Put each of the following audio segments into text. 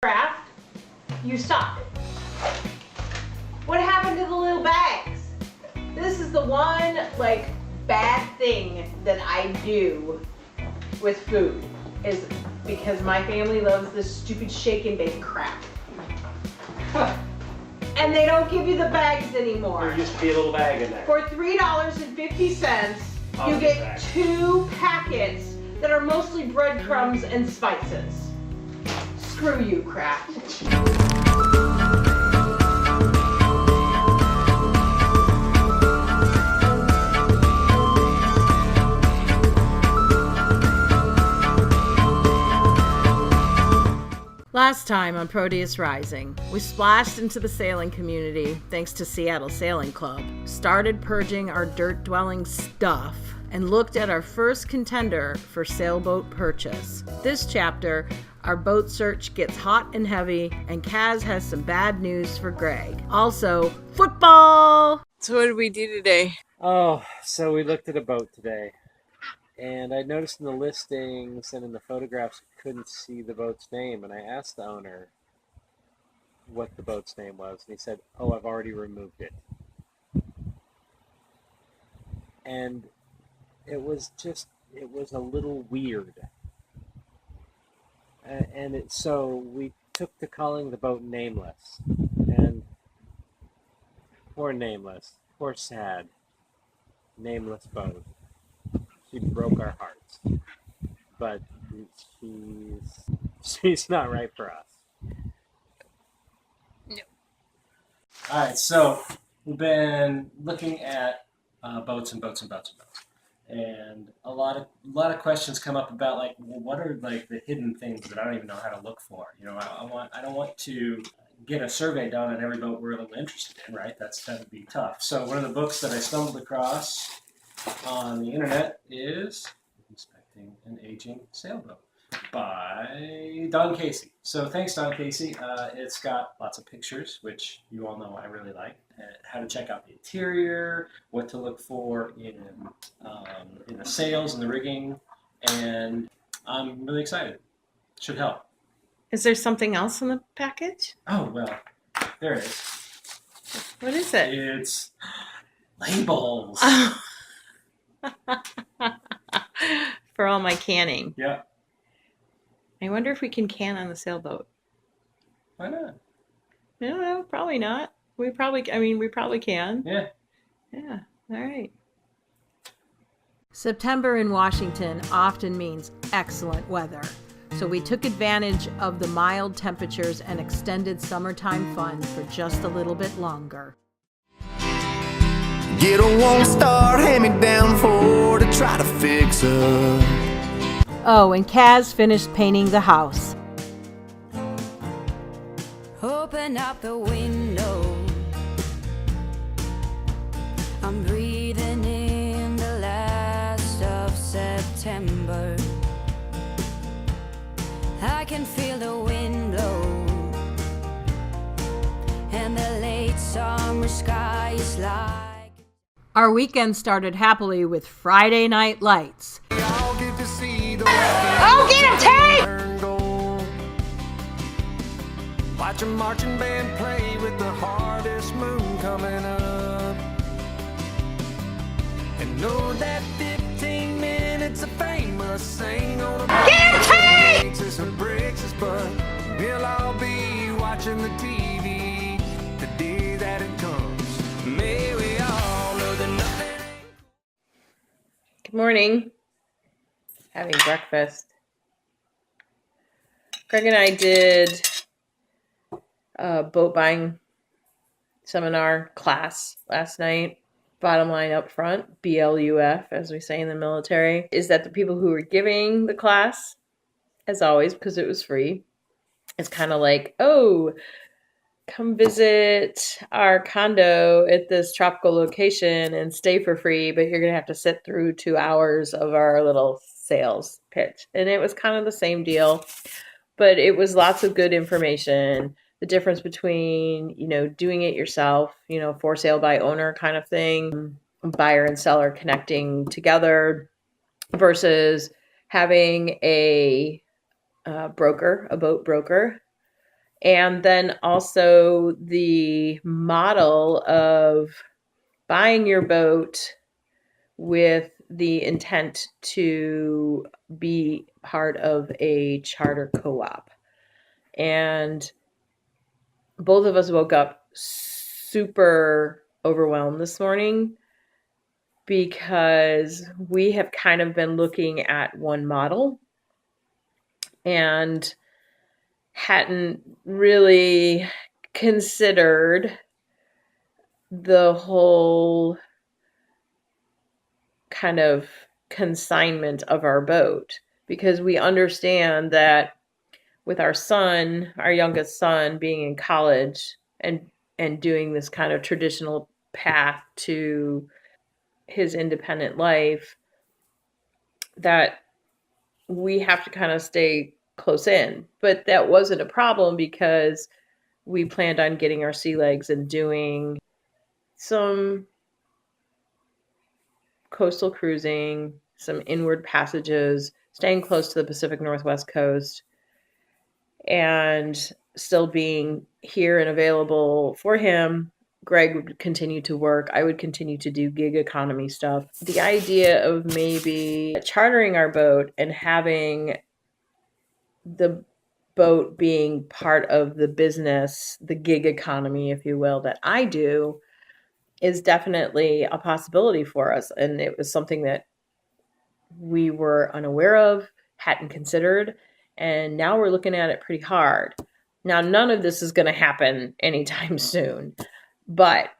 craft, you suck. What happened to the little bags? This is the one like bad thing that I do with food, is because my family loves this stupid shake and bake crap. And they don't give you the bags anymore. There used to be a little bag in there. For $3.50, you get 2 packets that are mostly breadcrumbs and spices. Screw you, Kraft. Last time on Proteus Rising, we splashed into the sailing community thanks to Seattle Sailing Club, started purging our dirt-dwelling stuff, and looked at our first contender for sailboat purchase. This chapter, our boat search gets hot and heavy, and Kaz has some bad news for Greg. Also, football! So what did we do today? Oh, so we looked at a boat today. And I noticed in the listings and in the photographs, I couldn't see the boat's name. And I asked the owner what the boat's name was. And he said, oh, I've already removed it. And it was a little weird. So we took to calling the boat Nameless. And poor Nameless, poor sad, nameless boat. She broke our hearts, but she's not right for us. No. All right, so we've been looking at boats, and a lot of questions come up about like, well, what are like the hidden things that I don't even know how to look for? You know, I don't want to get a survey done on every boat we're a little interested in, right? That would be tough. So one of the books that I stumbled across on the internet is Inspecting an Aging Sailboat by Don Casey. So thanks, Don Casey. It's got lots of pictures, which you all know I really like. How to check out the interior, what to look for in the sails and the rigging, and I'm really excited. Should help. Is there something else in the package? Oh, well, there it is. What is it? It's labels. For all my canning. Yeah. I wonder if we can can on the sailboat. Why not? No, probably not. We probably can. Yeah. Yeah. All right. September in Washington often means excellent weather. So we took advantage of the mild temperatures and extended summertime fun for just a little bit longer. Get a one-star hand-me-down for to try to fix up. Oh, and Kaz finished painting the house. Open up the window. I'm breathing in the last of September. I can feel the wind blow, and the late summer sky is like. Our weekend started happily with Friday Night Lights. Y'all get to see the Oh, get him, Tate! Watch a marching band play with the hardest moon coming up. And know that 15 minutes of fame must sing on a breaks us and breaks us, but we'll all be watching the TV the day that it comes. May we all know that nothing. Good morning. Having breakfast. Greg and I did a boat buying seminar class last night. Bottom line up front, BLUF, as we say in the military, is that the people who were giving the class, as always, because it was free, it's kind of like, oh, come visit our condo at this tropical location and stay for free, but you're going to have to sit through 2 hours of our little sales pitch. And it was kind of the same deal, but it was lots of good information. The difference between, doing it yourself, for sale by owner kind of thing, buyer and seller connecting together versus having a broker, a boat broker, And then also the model of buying your boat with the intent to be part of a charter co-op. And both of us woke up super overwhelmed this morning because we have kind of been looking at one model and hadn't really considered the whole kind of consignment of our boat, because we understand that with our son, our youngest son, being in college and doing this kind of traditional path to his independent life, that we have to kind of stay close in. But that wasn't a problem because we planned on getting our sea legs and doing some coastal cruising, some inward passages, staying close to the Pacific Northwest coast, and still being here and available for him. Greg would continue to work. I would continue to do gig economy stuff. The idea of maybe chartering our boat and having the boat being part of the business, the gig economy, if you will, that I do, is definitely a possibility for us. And it was something that we were unaware of, hadn't considered, and now we're looking at it pretty hard. Now, none of this is going to happen anytime soon, but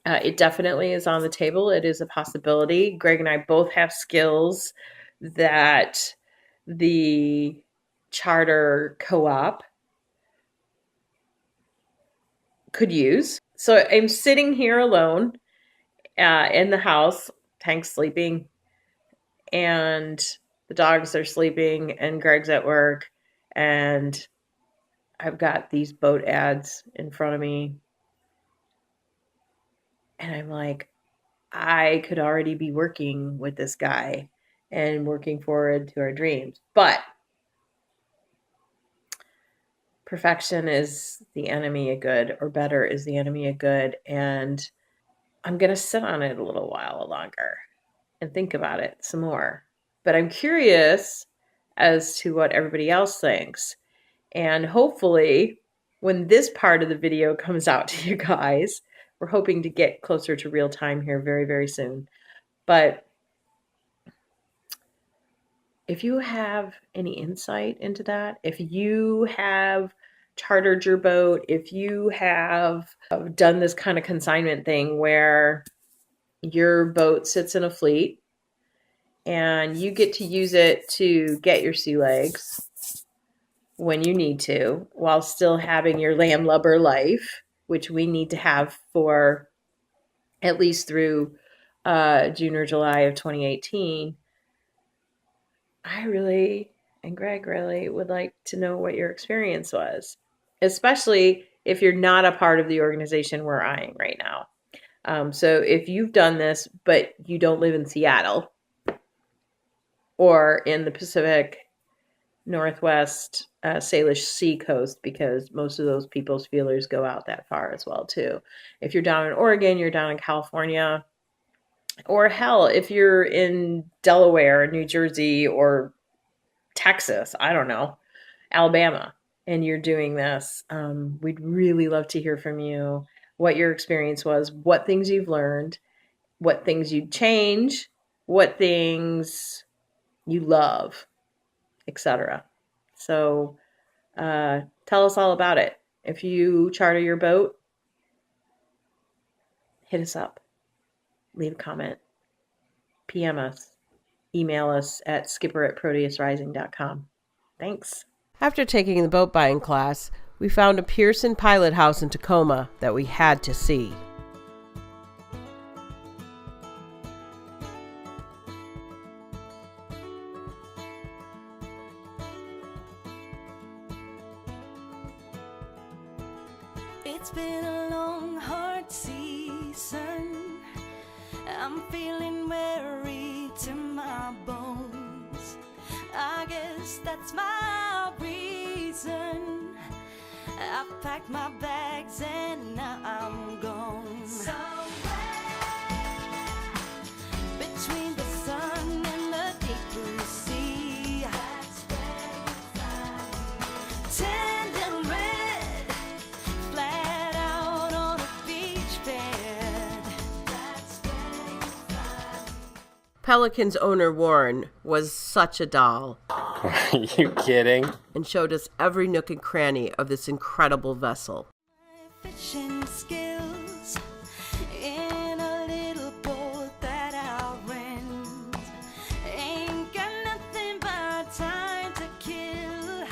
it definitely is on the table. It is a possibility. Greg and I both have skills that the charter co-op could use. So I'm sitting here alone in the house, Tank's sleeping, and the dogs are sleeping, and Greg's at work, and I've got these boat ads in front of me. And I'm like, I could already be working with this guy and working forward to our dreams. But perfection is the enemy of good, or better is the enemy of good. And I'm going to sit on it a little while longer and think about it some more. But I'm curious as to what everybody else thinks. And hopefully, when this part of the video comes out to you guys, we're hoping to get closer to real time here very, very soon. But if you have any insight into that, if you have chartered your boat, if you have done this kind of consignment thing where your boat sits in a fleet and you get to use it to get your sea legs when you need to, while still having your landlubber life, which we need to have for at least through June or July of 2018, I really, and Greg really, would like to know what your experience was, especially if you're not a part of the organization we're eyeing right now. So if you've done this, but you don't live in Seattle or in the Pacific Northwest Salish Sea coast, because most of those people's feelers go out that far as well too. If you're down in Oregon, you're down in California, or hell, if you're in Delaware, New Jersey, or Texas, I don't know, Alabama, and you're doing this, we'd really love to hear from you, what your experience was, what things you've learned, what things you'd change, what things you love, etc. So tell us all about it. If you charter your boat, hit us up, leave a comment, PM us, email us at skipper@proteusrising.com. Thanks. After taking the boat buying class, we found a Pearson pilot house in Tacoma that we had to see. It's been a long, hard season. I'm feeling weary to my bones. I guess that's my reason I've packed my bags and now I'm gone. Somewhere between the sun and the deep blue sea. That's where you find me. Tender red, flat out on a beach bed. That's where you find me. Pelican's owner, Warren, was such a doll Are you kidding? and showed us every nook and cranny of this incredible vessel. My fishing skills in a little boat that I'll rent. Ain't got nothing but time to kill.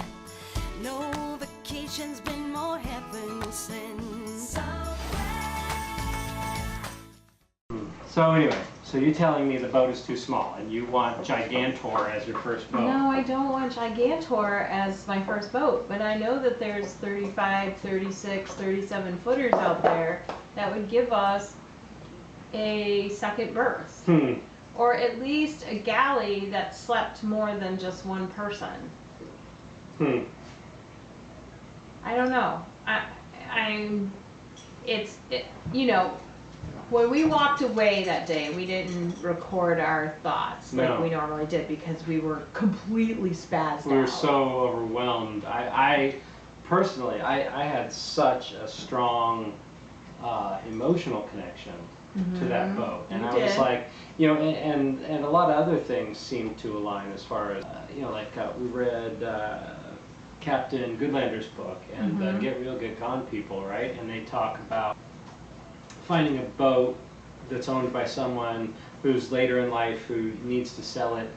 No vacation's been more heaven sent. So anyway, so you're telling me the boat is too small and you want Gigantor as your first boat? No, I don't want Gigantor as my first boat, but I know that there's 35, 36, 37 footers out there that would give us a second berth. Or at least a galley that slept more than just one person. I don't know. You know, when we walked away that day, we didn't record our thoughts like No. we normally did because we were completely spazzed We were out. so overwhelmed. I personally, I had such a strong emotional connection to that boat, and You I was did. like, you know, and a lot of other things seemed to align as far as you know, like we read Captain Goodlander's book and Get Real, Get Gone People, right? And they talk about finding a boat that's owned by someone who's later in life who needs to sell it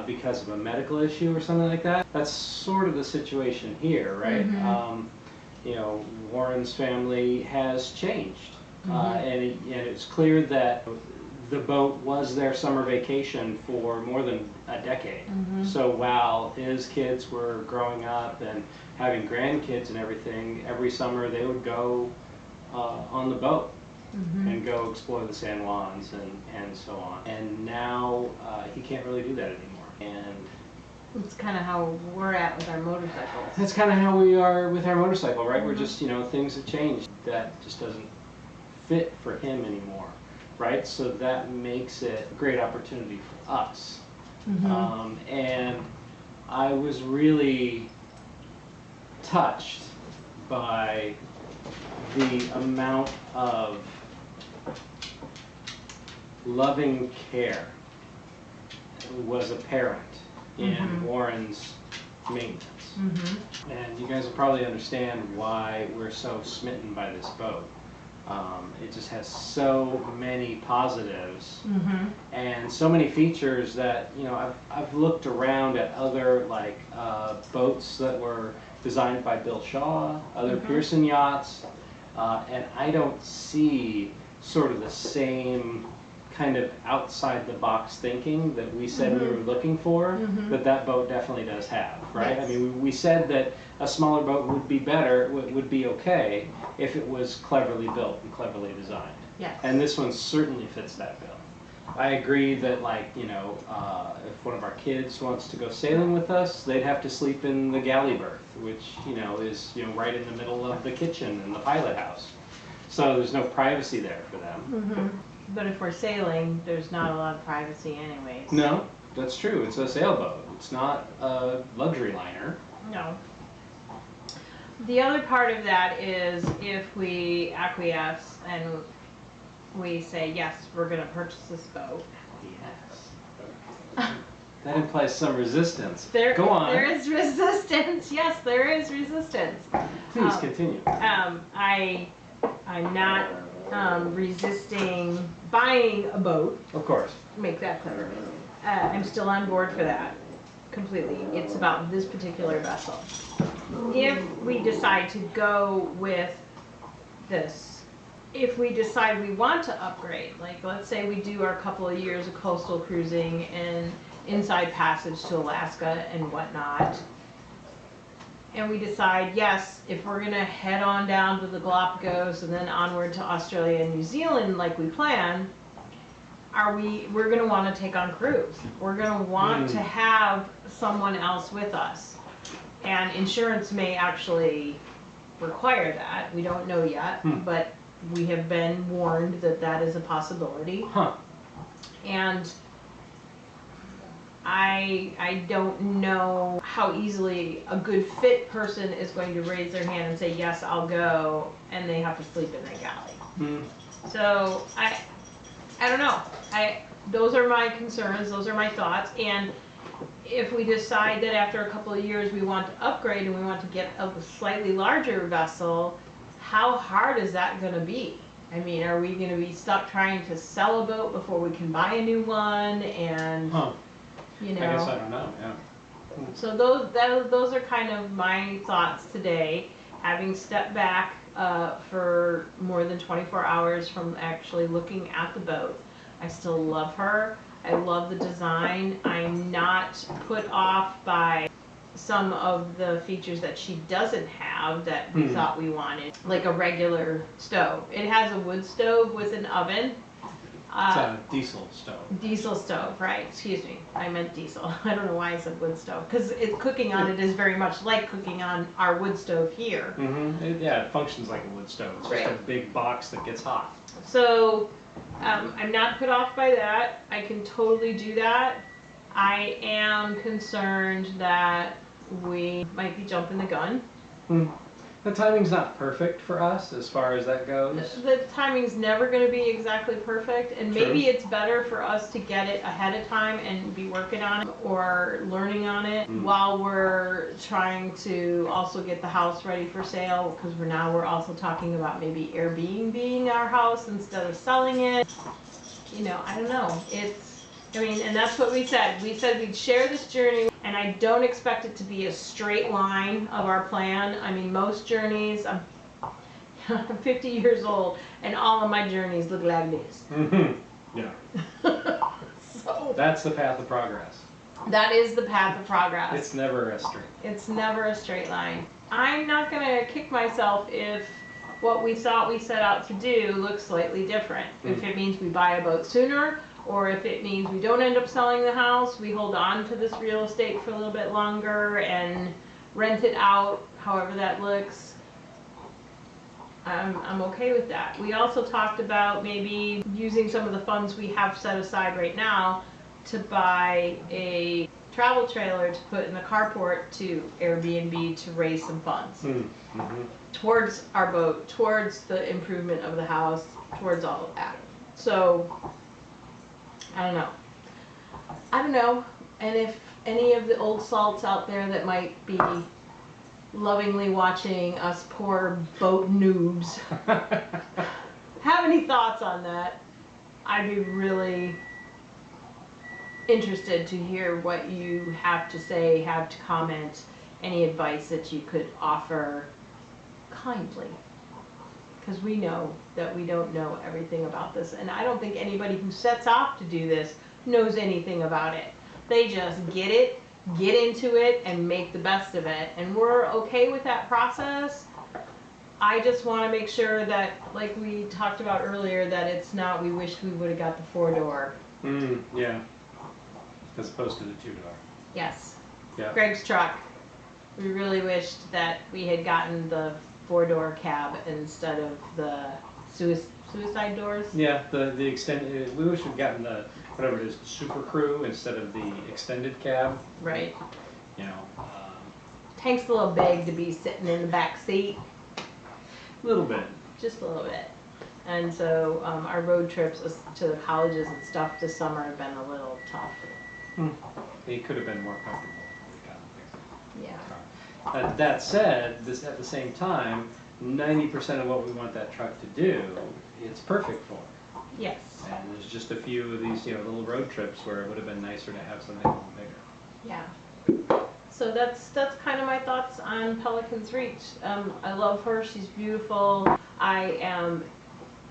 because of a medical issue or something like that. That's sort of the situation here, right? You know, Warren's family has changed, and it's clear that the boat was their summer vacation for more than a decade. So while his kids were growing up and having grandkids and everything, every summer they would go on the boat. And go explore the San Juans and so on. And now he can't really do that anymore. And It's kind of how we're at with our motorcycles. that's kind of how we are with our motorcycle, right? We're just, you know, things have changed. That just doesn't fit for him anymore, right? So that makes it a great opportunity for us. And I was really touched by the amount of loving care was apparent in Warren's maintenance. And you guys will probably understand why we're so smitten by this boat. It just has so many positives and so many features that, you know, I've looked around at other like boats that were designed by Bill Shaw, other Pearson yachts, and I don't see sort of the same kind of outside the box thinking that we said we were looking for, that boat definitely does have, right? Yes. I mean, we said that a smaller boat would be better, would be okay if it was cleverly built and cleverly designed. Yes. And this one certainly fits that bill. I agree that, like, you know, if one of our kids wants to go sailing with us, they'd have to sleep in the galley berth, which, you know, is, you know, right in the middle of the kitchen and the pilot house. So there's no privacy there for them. But if we're sailing, there's not a lot of privacy anyways. No, that's true. It's a sailboat. It's not a luxury liner. No. The other part of that is if we acquiesce and we say, yes, we're going to purchase this boat. Yes. That implies some resistance. Go on. There is resistance. Yes, there is resistance. Please continue. I'm not resisting buying a boat. Of course. Make that clear. I'm still on board for that completely. It's about this particular vessel. If we decide to go with this, if we decide we want to upgrade, like let's say we do our couple of years of coastal cruising and inside passage to Alaska and whatnot, and we decide, yes, if we're gonna head on down to the Galapagos and then onward to Australia and New Zealand like we plan, we're gonna want to take on crews. We're gonna want to have someone else with us, and insurance may actually require that. We don't know yet, but we have been warned that that is a possibility. Huh. And I don't know how easily a good fit person is going to raise their hand and say, yes, I'll go, and they have to sleep in the galley. So I don't know. Those are my concerns, those are my thoughts, and if we decide that after a couple of years we want to upgrade and we want to get a slightly larger vessel, how hard is that going to be? I mean, are we going to be stuck trying to sell a boat before we can buy a new one? And you know, I guess I don't know. Yeah. so those are kind of my thoughts today, having stepped back for more than 24 hours from actually looking at the boat. I still love her. I love the design. I'm not put off by some of the features that she doesn't have that we thought we wanted, like a regular stove. It has a wood stove with an oven. It's a diesel stove. Diesel stove, right? Excuse me. I meant diesel. I don't know why I said wood stove, because cooking on it is very much like cooking on our wood stove here. It functions like a wood stove. It's just a big box that gets hot. So I'm not put off by that. I can totally do that. I am concerned that we might be jumping the gun. The timing's not perfect for us as far as that goes. The timing's never going to be exactly perfect, and maybe it's better for us to get it ahead of time and be working on it or learning on it while we're trying to also get the house ready for sale, because we're also talking about maybe Airbnb-ing our house instead of selling it. You know, I don't know. And that's what we said. We said we'd share this journey, and I don't expect it to be a straight line of our plan. I mean, most journeys, I'm 50 years old, and all of my journeys look like this. Yeah. So That's the path of progress. that is the path of progress. It's never a straight. It's never a straight line. I'm not going to kick myself if what we thought we set out to do looks slightly different. If it means we buy a boat sooner, or if it means we don't end up selling the house, we hold on to this real estate for a little bit longer and rent it out, however that looks. I'm okay with that. We also talked about maybe using some of the funds we have set aside right now to buy a travel trailer to put in the carport to Airbnb to raise some funds towards our boat, towards the improvement of the house, towards all of that. So I don't know. And if any of the old salts out there that might be lovingly watching us poor boat noobs have any thoughts on that, I'd be really interested to hear what you have to say, have to comment, any advice that you could offer kindly. Because we know that we don't know everything about this, and I don't think anybody who sets off to do this knows anything about it. They just get it, get into it, and make the best of it, and we're okay with that process. I just want to make sure that, like we talked about earlier, that it's not, we wish we would have got the 4-door. Yeah. As opposed to the 2-door. Yes. Yeah. Greg's truck. We really wished that we had gotten the 4-door cab instead of the suicide doors. Yeah, the extended. We wish we'd gotten the whatever it is, the Super Crew instead of the extended cab. Right. You know. Tank's a little big to be sitting in the back seat. A little bit. Just a little bit. And so our road trips to the colleges and stuff this summer have been a little tough. They could have been more comfortable if we got them fixed. Yeah. That said, at the same time, 90% of what we want that truck to do, it's perfect for. Yes. And there's just a few of these, little road trips where it would have been nicer to have something a little bigger. Yeah. So that's kind of my thoughts on Pelican's Reach. I love her. She's beautiful. I am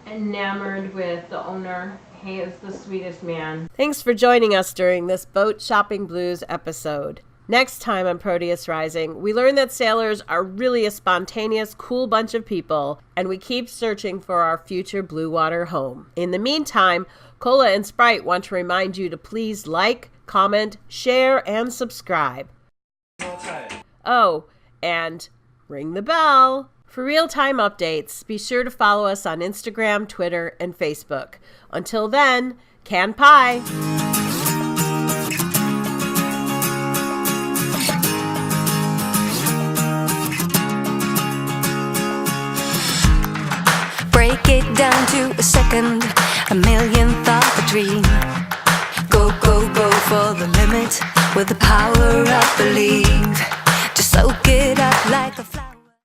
enamored with the owner. He is the sweetest man. Thanks for joining us during this Boat Shopping Blues episode. Next time on Proteus Rising, we learn that sailors are really a spontaneous, cool bunch of people, and we keep searching for our future blue water home. In the meantime, Kola and Sprite want to remind you to please like, comment, share, and subscribe. Oh, and ring the bell. For real-time updates, be sure to follow us on Instagram, Twitter, and Facebook. Until then, can pie! Break it down to a second, a millionth of a dream. Go, go, go for the limit with the power of belief. Just soak it up like a